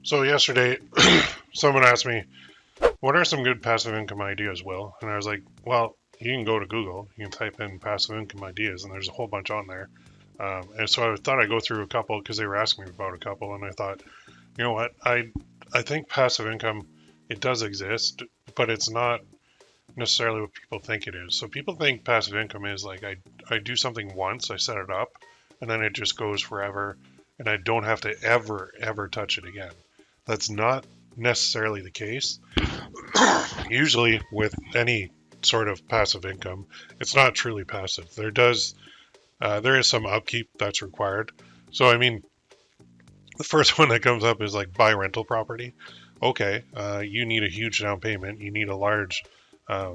So yesterday, someone asked me, "What are some good passive income ideas, Will?" And I was like, "Well, you can go to Google, you can type in passive income ideas, and there's a whole bunch on there." And so I thought I'd go through a couple because they were asking me about a couple, and I thought, you know what, I think passive income, it does exist, but it's not necessarily what people think it is. So people think passive income is like I do something once, I set it up, and then it just goes forever, and I don't have to ever touch it again. That's not necessarily the case. Usually, with any sort of passive income, it's not truly passive. There is some upkeep that's required. So, I mean, the first one that comes up is like buy rental property. Okay, you need a huge down payment. You need a large uh,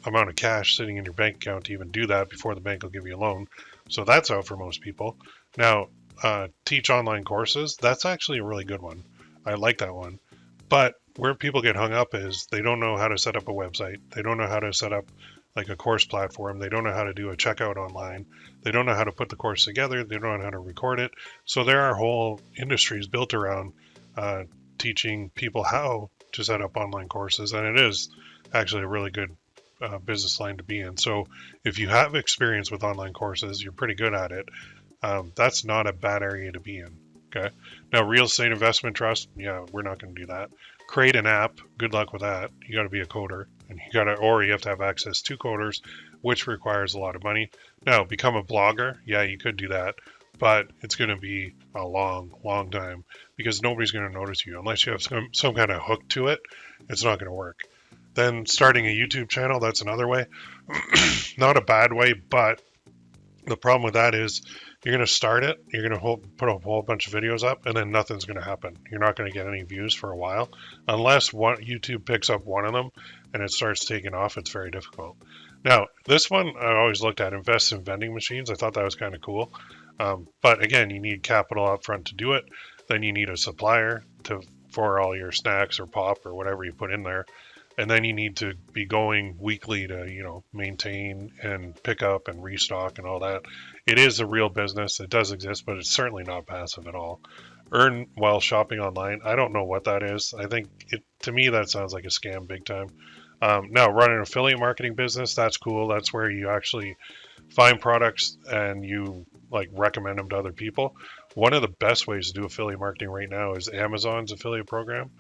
amount of cash sitting in your bank account to even do that before the bank will give you a loan. So that's out for most people. Now, teach online courses. That's actually a really good one. I like that one. But where people get hung up is they don't know how to set up a website. They don't know how to set up like a course platform. They don't know how to do a checkout online. They don't know how to put the course together. They don't know how to record it. So there are whole industries built around teaching people how to set up online courses, and it is actually a really good business line to be in. So if you have experience with online courses, you're pretty good at it. That's not a bad area to be in. Okay. Now, real estate investment trust, yeah, we're not going to do that. Create an app. Good luck with that. You got to be a coder, and you have to have access to coders, which requires a lot of money. Now, become a blogger. Yeah, you could do that, but it's going to be a long time because nobody's going to notice you unless you have some kind of hook to it. It's not going to work. Then starting a YouTube channel, that's another way. Not a bad way, but the problem with that is you're going to start it, you're going to put a whole bunch of videos up, and then nothing's going to happen. You're not going to get any views for a while. Unless YouTube picks up one of them and it starts taking off, it's very difficult. Now, this one I always looked at, invest in vending machines. I thought that was kind of cool. But again, you need capital up front to do it. Then you need a supplier for all your snacks or pop or whatever you put in there, and then you need to be going weekly to maintain and pick up and restock and all that. It is a real business. It does exist, but it's certainly not passive at all. Earn while shopping online, I don't know what that is. I think to me that sounds like a scam big time. Now, run an affiliate marketing business, that's cool. That's where you actually find products and you like recommend them to other people. One of the best ways to do affiliate marketing right now is Amazon's affiliate program,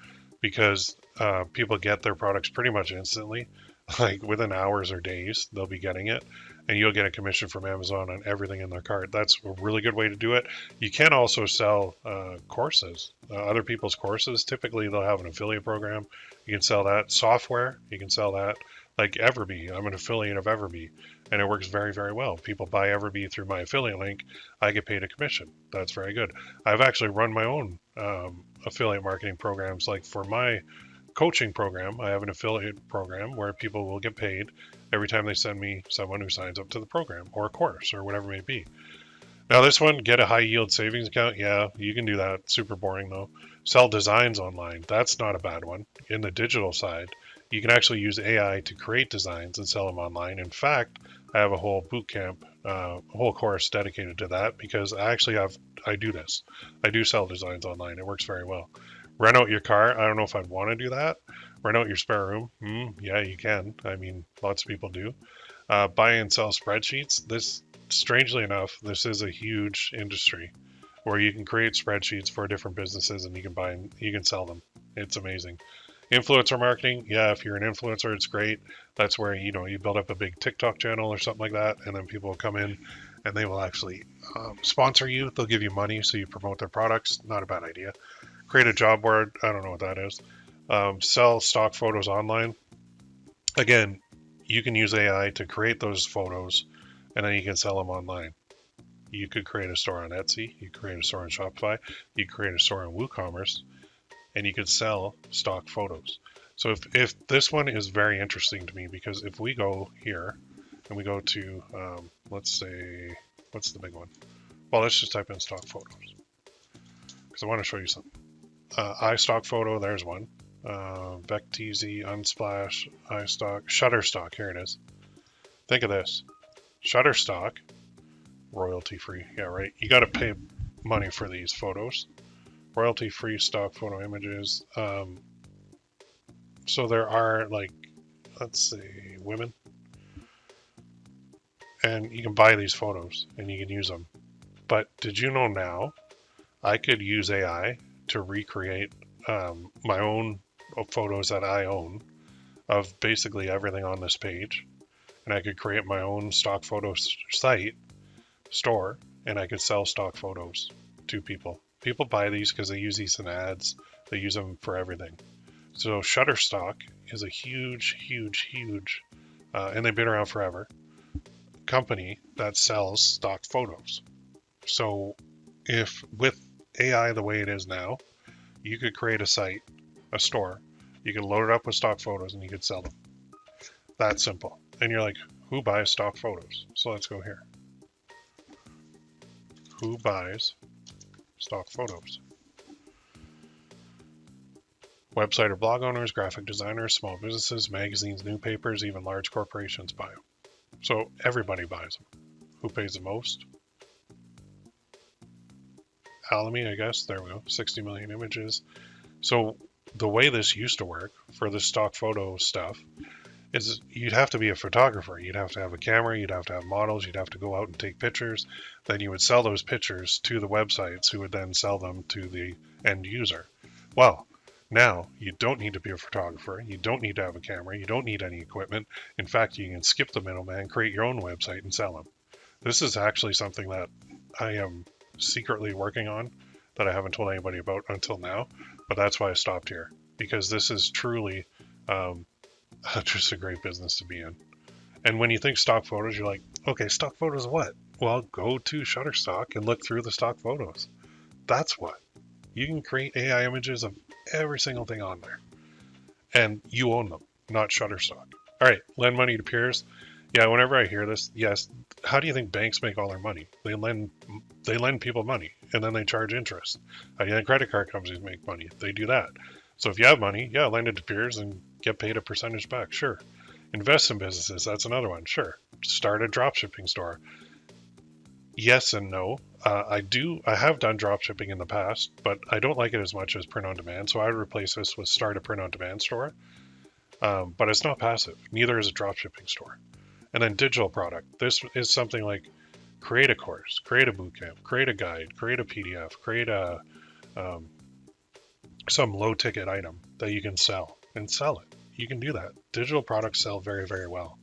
because people get their products pretty much instantly, like within hours or days, they'll be getting it, and you'll get a commission from Amazon on everything in their cart. That's a really good way to do it. You can also sell courses, other people's courses. Typically, they'll have an affiliate program. You can sell that. Software, you can sell that. Like Everbee, I'm an affiliate of Everbee, and it works very well. People buy Everbee through my affiliate link. I get paid a commission. That's very good. I've actually run my own affiliate marketing programs. Like for my coaching program, I have an affiliate program where people will get paid every time they send me someone who signs up to the program or a course or whatever it may be. Now this one, get a high yield savings account. Yeah, you can do that. Super boring though. Sell designs online. That's not a bad one. In the digital side, you can actually use AI to create designs and sell them online. In fact, I have a whole boot camp, a whole course dedicated to that, because I do this. I do sell designs online. It works very well. Rent out your car. I don't know if I'd want to do that. Rent out your spare room. Yeah, you can. I mean, lots of people do. Buy and sell spreadsheets. Strangely enough, this is a huge industry where you can create spreadsheets for different businesses and you can sell them. It's amazing. Influencer marketing, yeah, if you're an influencer, it's great. That's where you build up a big TikTok channel or something like that, and then people will come in and they will actually sponsor you. They'll give you money so you promote their products. Not a bad idea. Create a job board. I don't know what that is. Sell stock photos online. Again, you can use AI to create those photos, and then you can sell them online. You could create a store on Etsy. You could create a store on Shopify. You could create a store on WooCommerce, and you could sell stock photos. So if this one is very interesting to me, because if we go here and we go to, let's say, what's the big one? Well, let's just type in stock photos, because I want to show you something. iStock photo, there's one. VecTZ, Unsplash, iStock, Shutterstock, here it is. Think of this. Shutterstock, royalty free. Yeah, right. You got to pay money for these photos. royalty-free stock photo images. So there are, like, let's see, women, and you can buy these photos and you can use them. But did you know now I could use AI to recreate my own photos that I own of basically everything on this page, and I could create my own stock photo site store, and I could sell stock photos to people. People buy these because they use these in ads. They use them for everything. So Shutterstock is a huge, and they've been around forever, company that sells stock photos. So if with AI the way it is now, you could create a site, a store, you could load it up with stock photos and you could sell them. That simple. And you're like, who buys stock photos? So let's go here. Who buys stock photos? Website or blog owners, graphic designers, small businesses, magazines, newspapers, even large corporations buy them. So everybody buys them. Who pays the most? Alamy, I guess. There we go. 60 million images. So the way this used to work for the stock photo stuff is you'd have to be a photographer. You'd have to have a camera. You'd have to have models. You'd have to go out and take pictures. Then you would sell those pictures to the websites who would then sell them to the end user. Well, now you don't need to be a photographer. You don't need to have a camera. You don't need any equipment. In fact, you can skip the middleman, create your own website and sell them. This is actually something that I am secretly working on that I haven't told anybody about until now, but that's why I stopped here, because this is truly just a great business to be in. And when you think stock photos, you're like, okay, stock photos what? Well, go to Shutterstock and look through the stock photos. That's what. You can create AI images of every single thing on there, and you own them, not Shutterstock. All right, lend money to peers. Yeah, whenever I hear this, yes. How do you think banks make all their money? They lend people money, and then they charge interest. How do you think credit card companies make money? They do that. So if you have money, yeah, lend it to peers and get paid a percentage back. Sure. Invest in businesses. That's another one. Sure. Start a dropshipping store. Yes and no. I have done dropshipping in the past, but I don't like it as much as print on demand. So I would replace this with start a print on demand store. But it's not passive. Neither is a dropshipping store. And then digital product. This is something like create a course, create a bootcamp, create a guide, create a PDF, create a some low ticket item that you can sell and sell it. You can do that. Digital products sell very, very well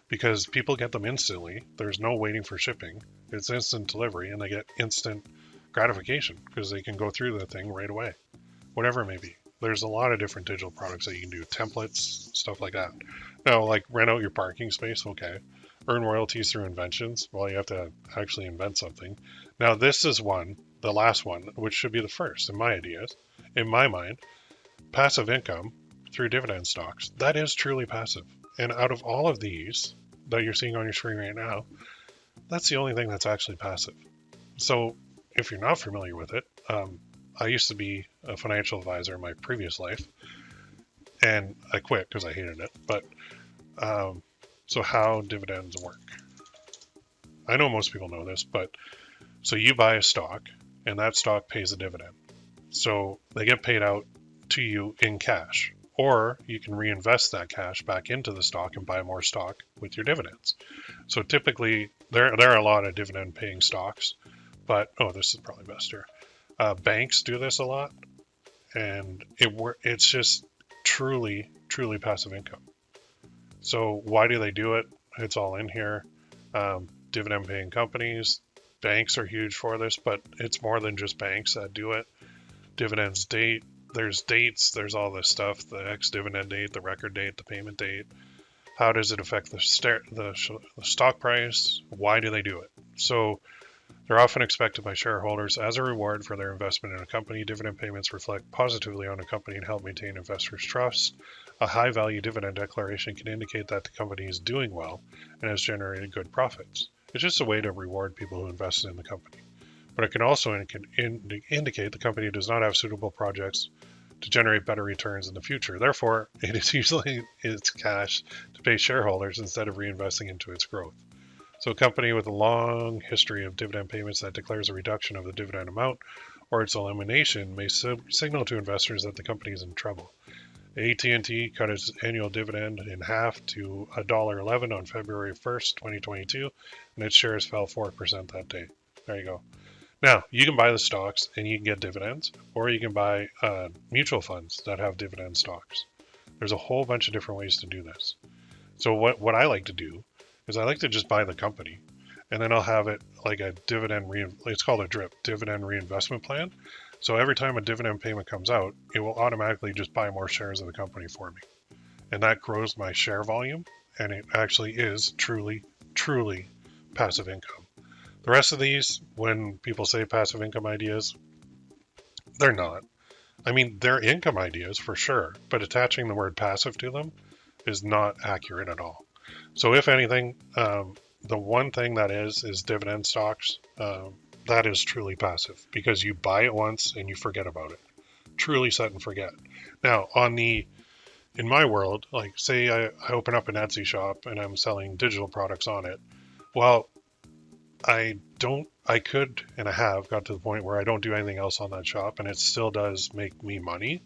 because people get them instantly. There's no waiting for shipping. It's instant delivery, and they get instant gratification because they can go through the thing right away, whatever it may be. There's a lot of different digital products that you can do, templates, stuff like that. Now, like rent out your parking space, okay. Earn royalties through inventions. Well, you have to actually invent something. Now, this is one, the last one, which should be the first in my ideas, in my mind. Passive income through dividend stocks. That is truly passive. And out of all of these that you're seeing on your screen right now, that's the only thing that's actually passive. So if you're not familiar with it, I used to be a financial advisor in my previous life, and I quit because I hated it. But so how dividends work. I know most people know this, but so you buy a stock, and that stock pays a dividend. So they get paid out to you in cash, or you can reinvest that cash back into the stock and buy more stock with your dividends. So typically, there are a lot of dividend-paying stocks, but this is probably best here. Banks do this a lot, and it's just truly passive income. So why do they do it? It's all in here. Dividend-paying companies, banks are huge for this, but it's more than just banks that do it. Dividends date, there's dates, there's all this stuff, the ex-dividend date, the record date, the payment date. How does it affect the stock price? Why do they do it? So they're often expected by shareholders as a reward for their investment in a company. Dividend payments reflect positively on a company and help maintain investors' trust. A high-value dividend declaration can indicate that the company is doing well and has generated good profits. It's just a way to reward people who invested in the company. But it can also indicate the company does not have suitable projects to generate better returns in the future. Therefore, it is usually its cash to pay shareholders instead of reinvesting into its growth. So a company with a long history of dividend payments that declares a reduction of the dividend amount or its elimination may signal to investors that the company is in trouble. AT&T cut its annual dividend in half to $1.11 on February 1st, 2022, and its shares fell 4% that day. There you go. Now, you can buy the stocks and you can get dividends, or you can buy mutual funds that have dividend stocks. There's a whole bunch of different ways to do this. So what I like to do is I like to just buy the company, and then I'll have it like a it's called a DRIP, dividend reinvestment plan. So every time a dividend payment comes out, it will automatically just buy more shares of the company for me. And that grows my share volume, and it actually is truly, truly passive income. The rest of these, when people say passive income ideas, they're not. I mean, they're income ideas for sure, but attaching the word passive to them is not accurate at all. So if anything, the one thing that is dividend stocks. That is truly passive because you buy it once and you forget about it. Truly set and forget. Now, in my world, like say I open up an Etsy shop and I'm selling digital products on it. Well, I could and I have got to the point where I don't do anything else on that shop and it still does make me money.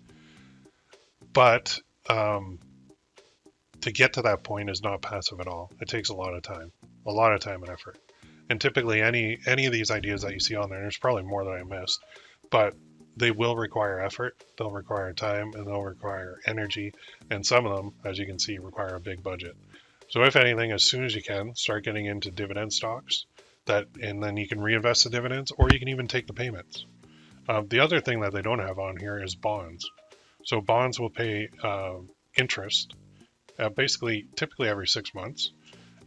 But to get to that point is not passive at all. It takes a lot of time and effort. And typically any of these ideas that you see on there, there's probably more that I missed, but they will require effort, they'll require time, and they'll require energy. And some of them, as you can see, require a big budget. So if anything, as soon as you can, start getting into dividend stocks, and then you can reinvest the dividends, or you can even take the payments. The other thing that they don't have on here is bonds. So bonds will pay interest, typically every 6 months.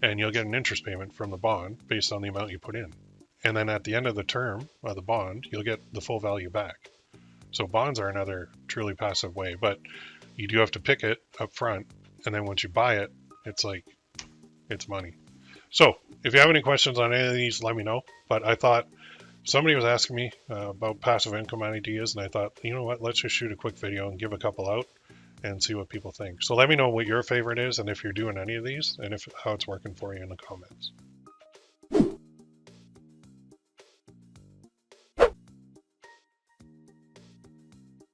And you'll get an interest payment from the bond based on the amount you put in. And then at the end of the term of the bond, you'll get the full value back. So bonds are another truly passive way, but you do have to pick it up front. And then once you buy it, it's money. So if you have any questions on any of these, let me know. But I thought somebody was asking me about passive income ideas, and I thought, you know what, let's just shoot a quick video and give a couple out and see what people think. So let me know what your favorite is and if you're doing any of these and how it's working for you in the comments.